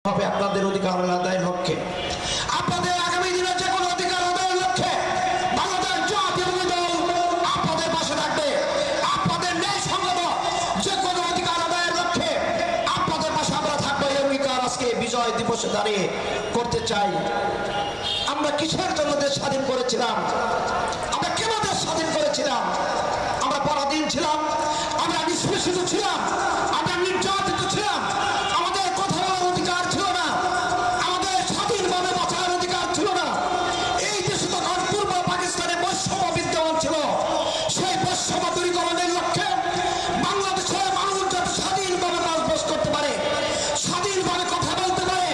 হবে আপনাদের অধিকার আদায়ের লক্ষ্যে, আপনাদের আগামী দিনে যে কোনো অধিকার আদায়ের লক্ষ্যে বাংলাদেশ জাতীয়তাবাদী দল আপনাদের পাশে থাকবে। আপনাদের ন্যায়সঙ্গত যে কোনো অধিকার আদায়ের লক্ষ্যে আপনাদের পাশে আমরা থাকবো। এই অঙ্গীকার আজকে বিজয় দিবসে দাঁড়িয়ে করতে চাই। আমরা কিসের জন্য দেশ স্বাধীন করেছিলাম? আমরা কেন দেশ স্বাধীন করেছিলাম? আমরা পরাধীন ছিলাম, আমরা নিষ্পেষিত ছিলাম, আমরা নির্যাতিত ছিলাম, আমাদের কথা বলার অধিকার ছিল না, আমাদের স্বাধীনভাবে বাঁচার অধিকার ছিল না। এই দেশে তখন পূর্ব পাকিস্তানে বৈষম্য বিদ্যমান ছিল। সেই বৈষম্য দূরীকরণের লক্ষ্যে বাংলাদেশের মানুষ যাতে স্বাধীনভাবে বসবাস করতে পারে, স্বাধীনভাবে কথা বলতে পারে,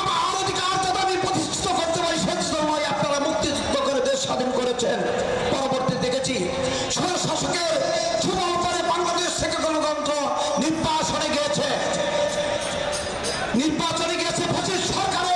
আমার অধিকার যাতে আমি প্রতিষ্ঠিত করতে পারি, সেজন্য আপনারা মুক্তিযুদ্ধ করে দেশ স্বাধীন করেছেন। পরবর্তী দেখেছি স্বৈরশাসকের যুবক পরে বাংলাদেশ থেকে গণতন্ত্র নির্বাচনে গিয়েছে, ফ্যাসিস্ট সরকার